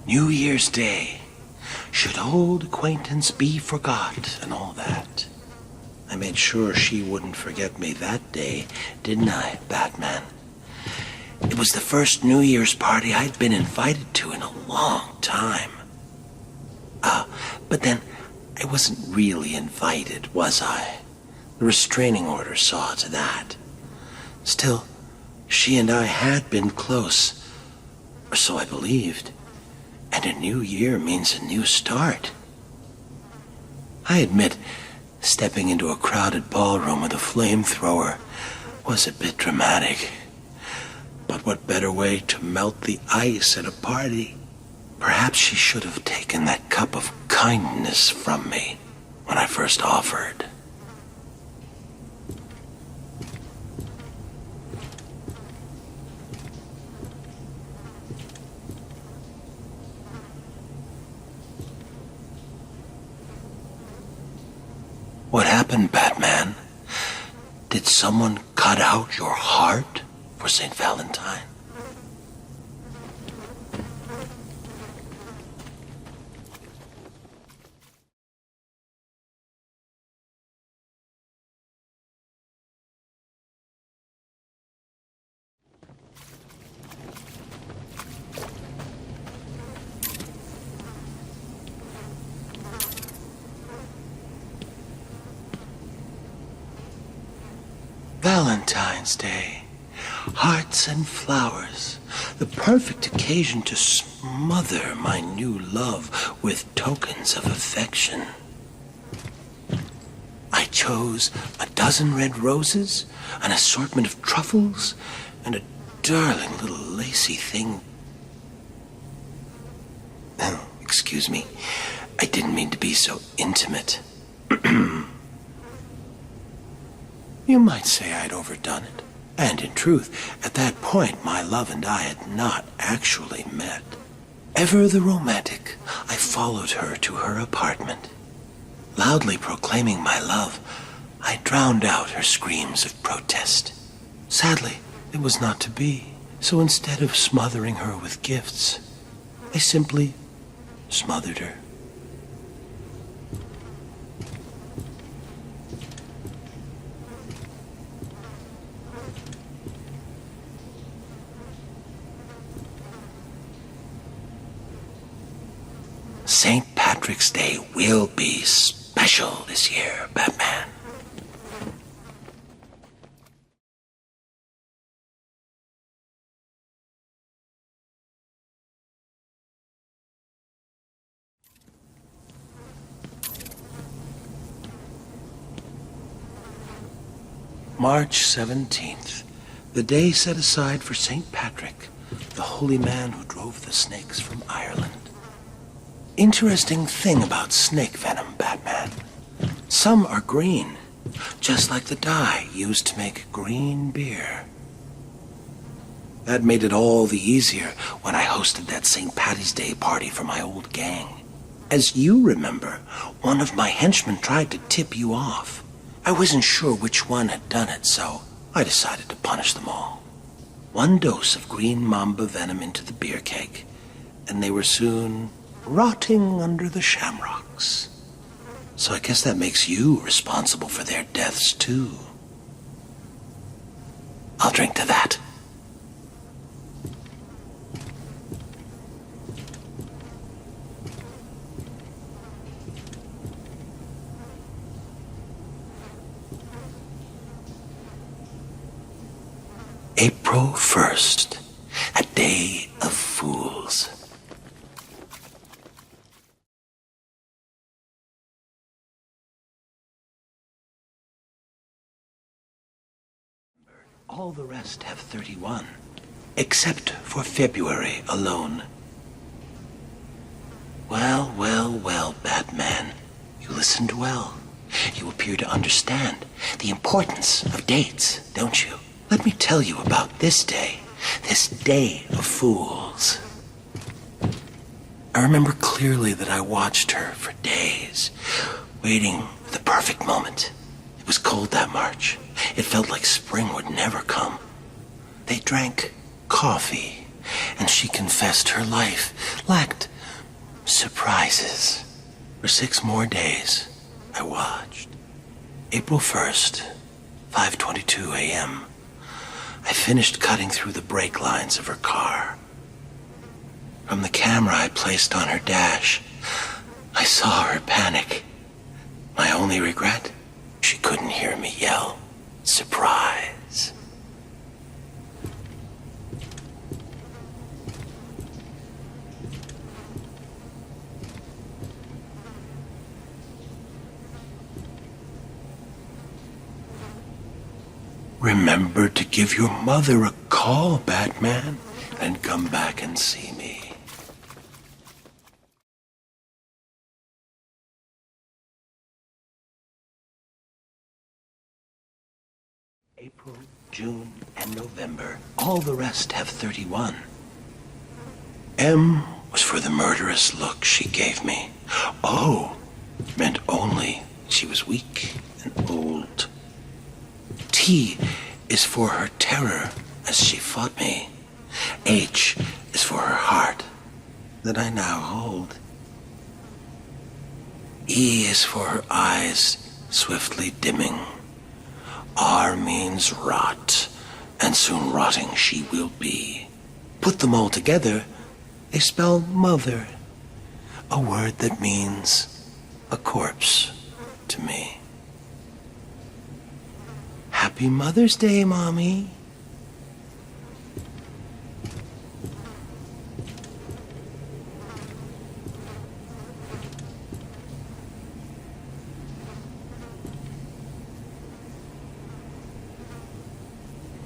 New Year's Day. Should old acquaintance be forgot and all that. I made sure she wouldn't forget me that day, didn't I, Batman? It was the first New Year's party I'd been invited to in a long time. But then I wasn't really invited, was I? The restraining order saw to that. Still, she and I had been close, or so I believed. And a new year means a new start. I admit, stepping into a crowded ballroom with a flamethrower was a bit dramatic. But what better way to melt the ice at a party? Perhaps she should have taken that cup of kindness from me when I first offered. What happened, Batman? Did someone cut out your heart for St. Valentine? Valentine's Day. Hearts and flowers. The perfect occasion to smother my new love with tokens of affection. I chose a dozen red roses, an assortment of truffles, and a darling little lacy thing. Oh, excuse me. I didn't mean to be so intimate. You might say I'd overdone it. And in truth, at that point, my love and I had not actually met. Ever the romantic, I followed her to her apartment. Loudly proclaiming my love, I drowned out her screams of protest. Sadly, it was not to be. So instead of smothering her with gifts, I simply smothered her. St. Patrick's Day will be special this year, Batman. March 17th, the day set aside for St. Patrick, the holy man who drove the snakes from Ireland. Interesting thing about snake venom, Batman. Some are green, just like the dye used to make green beer. That made it all the easier when I hosted that St. Patty's Day party for my old gang. As you remember, one of my henchmen tried to tip you off. I wasn't sure which one had done it, so I decided to punish them all. 1 dose of green mamba venom into the beer keg, and they were soon rotting under the shamrocks. So I guess that makes you responsible for their deaths, too. I'll drink to that. April 1st, a day of fools. All the rest have 31, except for February alone. Well, well, well, Batman. You listened well. You appear to understand the importance of dates, don't you? Let me tell you about this day of fools. I remember clearly that I watched her for days, waiting for the perfect moment. It was cold that March. It felt like spring would never come. They drank coffee, and she confessed her life lacked Surprises. For 6 more days, I watched. April 1st, 5:22 a.m. I finished cutting through the brake lines of her car. From the camera I placed on her dash, I saw her panic. My only regret? She couldn't hear me yell, "Surprise!" Remember to give your mother a call, Batman, and come back and see me. April, June, and November. All the rest have 31. M was for the murderous look she gave me. O meant only she was weak and old. T is for her terror as she fought me. H is for her heart that I now hold. E is for her eyes swiftly dimming. R means rot, and soon rotting she will be. Put them all together, they spell mother, a word that means a corpse to me. Happy Mother's Day, Mommy.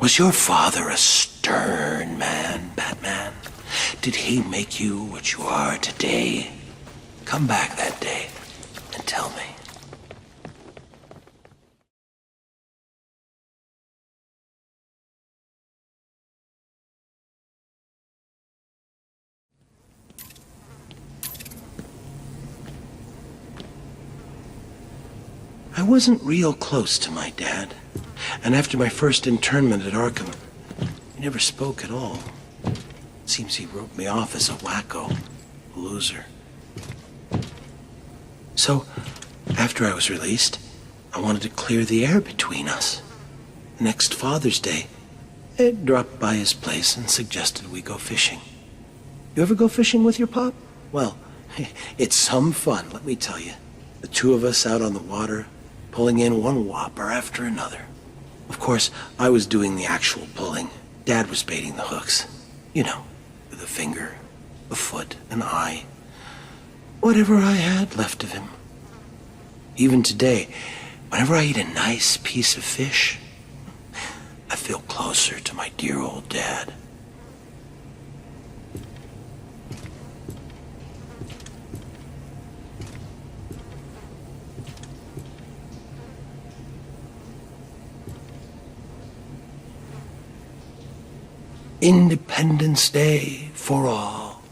Was your father a stern man, Batman? Did he make you what you are today? Come back that day and tell me. I wasn't real close to my dad, and after my first internment at Arkham, he never spoke at all. Seems he wrote me off as a wacko, a loser. So, after I was released, I wanted to clear the air between us. Next Father's Day, I dropped by his place and suggested we go fishing. You ever go fishing with your pop? Well, it's some fun, let me tell you. The two of us out on the water, pulling in one whopper after another. Of course, I was doing the actual pulling. Dad was baiting the hooks. You know, with a finger, a foot, an eye. Whatever I had left of him. Even today, whenever I eat a nice piece of fish, I feel closer to my dear old dad. Independence Day for all.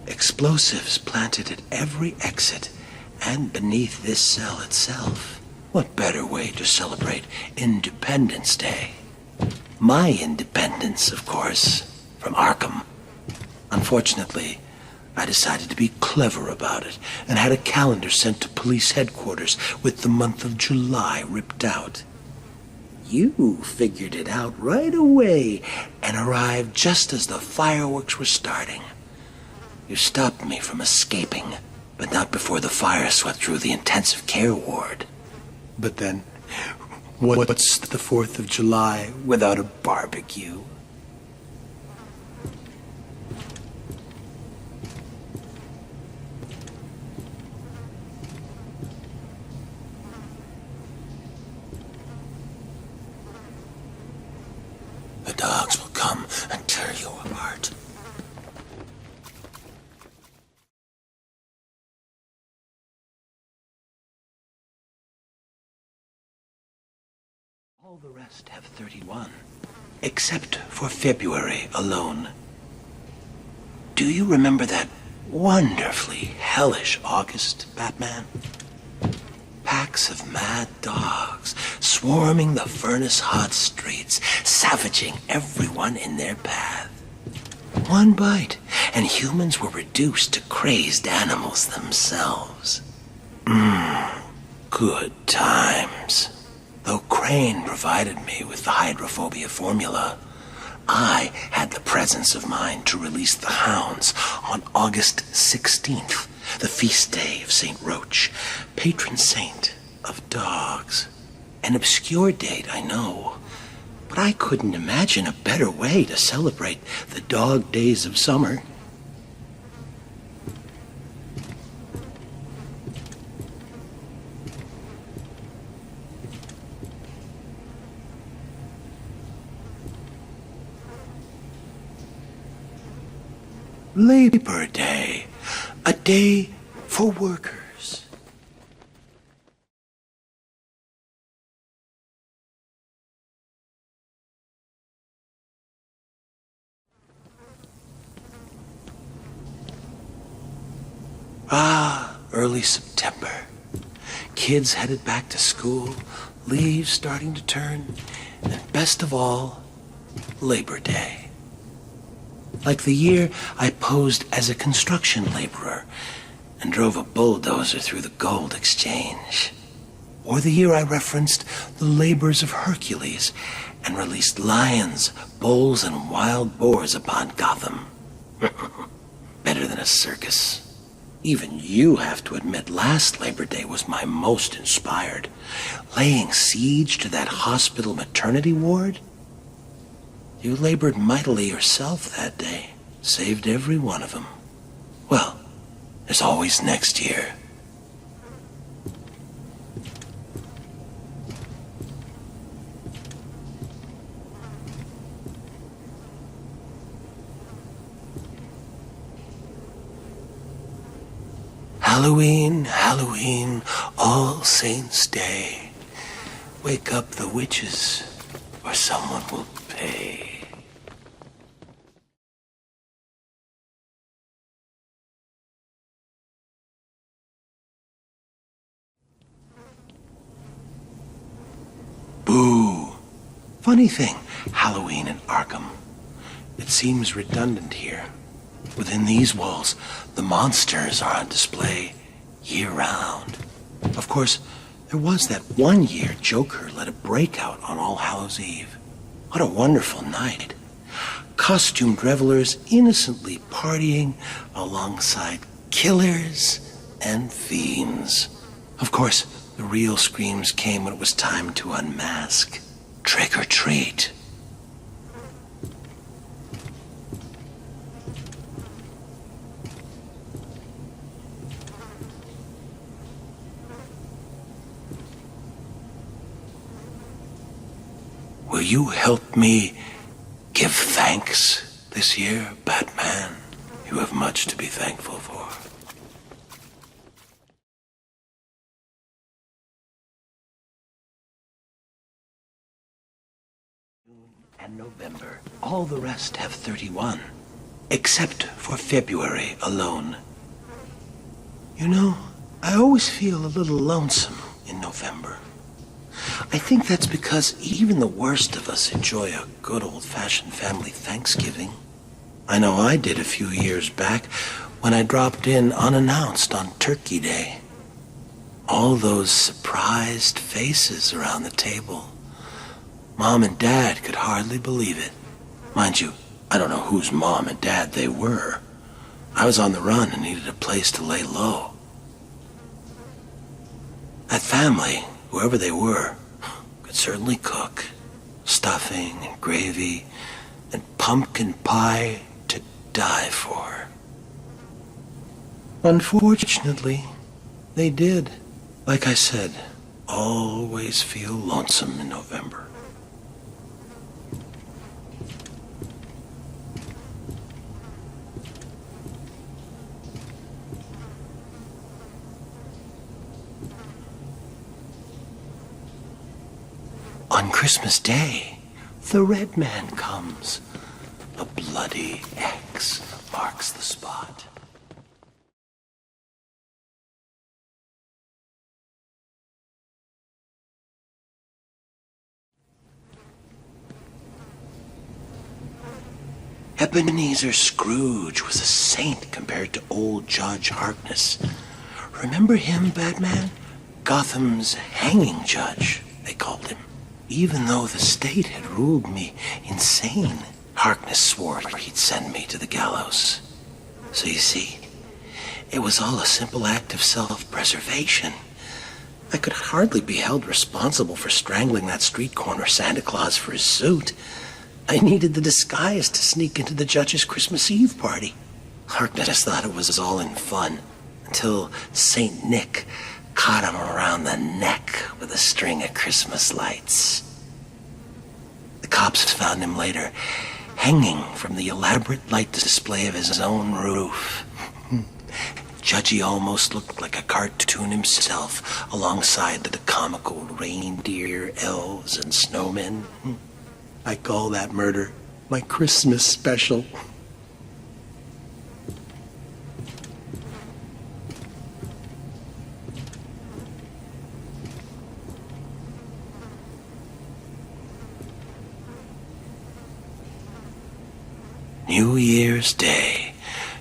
Explosives planted at every exit and beneath this cell itself. What better way to celebrate Independence Day? My independence, of course. From Arkham. Unfortunately, I decided to be clever about it and had a calendar sent to police headquarters with the month of July ripped out. You figured it out right away and arrived just as the fireworks were starting. You stopped me from escaping, but not before the fire swept through the intensive care ward. But then, what's the 4th of July without a barbecue? The dogs will come and tear you apart. All the rest have 31, except for February alone. Do you remember that wonderfully hellish August, Batman. Packs of mad dogs swarming the furnace-hot streets, savaging everyone in their path. One bite, and humans were reduced to crazed animals themselves. Good times. Though Crane provided me with the hydrophobia formula, I had the presence of mind to release the hounds on August 16th, the feast day of St. Roach, patron saint of dogs. An obscure date, I know, but I couldn't imagine a better way to celebrate the dog days of summer. Labor Day, a day for workers. Early September. Kids headed back to school, leaves starting to turn, and best of all, Labor Day. Like the year I posed as a construction laborer and drove a bulldozer through the gold exchange. Or the year I referenced the labors of Hercules and released lions, bulls, and wild boars upon Gotham. Better than a circus. Even you have to admit last Labor Day was my most inspired. Laying siege to that hospital maternity ward? You labored mightily yourself that day. Saved every one of them. Well, there's always next year. Halloween, Halloween, All Saints' Day. Wake up the witches, or someone will pay. Boo. Funny thing, Halloween in Arkham. It seems redundant here. Within these walls, the monsters are on display year-round. Of course, there was that one year Joker led a breakout on All Hallows' Eve. What a wonderful night. Costumed revelers innocently partying alongside killers and fiends. Of course, the real screams came when it was time to unmask. Trick or treat. Will you help me give thanks this year, Batman? You have much to be thankful for. And November. All the rest have 31, except for February alone. You know, I always feel a little lonesome in November. I think that's because even the worst of us enjoy a good old-fashioned family Thanksgiving. I know I did a few years back when I dropped in unannounced on Turkey Day. All those surprised faces around the table. Mom and Dad could hardly believe it. Mind you, I don't know whose mom and dad they were. I was on the run and needed a place to lay low. That family, whoever they were, could certainly cook. Stuffing and gravy and pumpkin pie to die for. Unfortunately, they did. Like I said, always feel lonesome in November. On Christmas Day, the Red Man comes. A bloody X marks the spot. Ebenezer Scrooge was a saint compared to old Judge Harkness. Remember him, Batman? Gotham's hanging judge, they called him. Even though the state had ruled me insane, Harkness swore he'd send me to the gallows. So you see, it was all a simple act of self-preservation. I could hardly be held responsible for strangling that street corner Santa Claus for his suit. I needed the disguise to sneak into the judge's Christmas Eve party. Harkness thought it was all in fun, until St. Nick caught him around the neck with a string of Christmas lights. The cops found him later, hanging from the elaborate light display of his own roof. Judgy almost looked like a cartoon himself, alongside the comical reindeer, elves, and snowmen. I call that murder my Christmas special. New Year's Day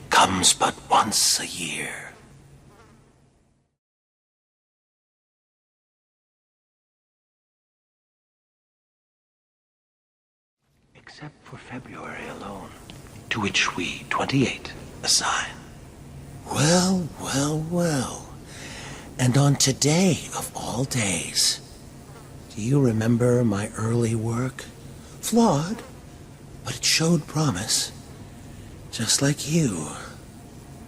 comes but once a year. Except for February alone, to which we, 28, assign. Well, well, well. And on today of all days, do you remember my early work? Flawed, but it showed promise. Just like you.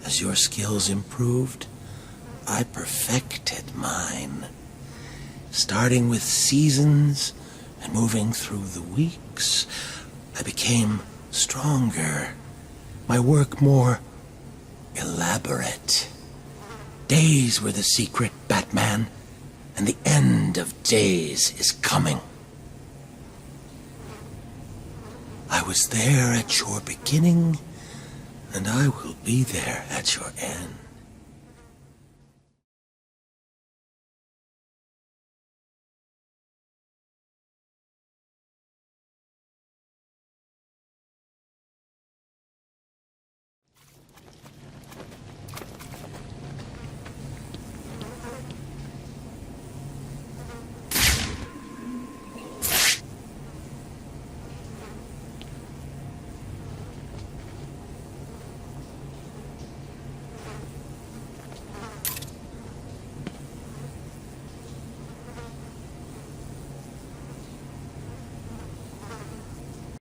As your skills improved, I perfected mine. Starting with seasons and moving through the weeks, I became stronger. My work more elaborate. Days were the secret, Batman, and the end of days is coming. I was there at your beginning, and I will be there at your end.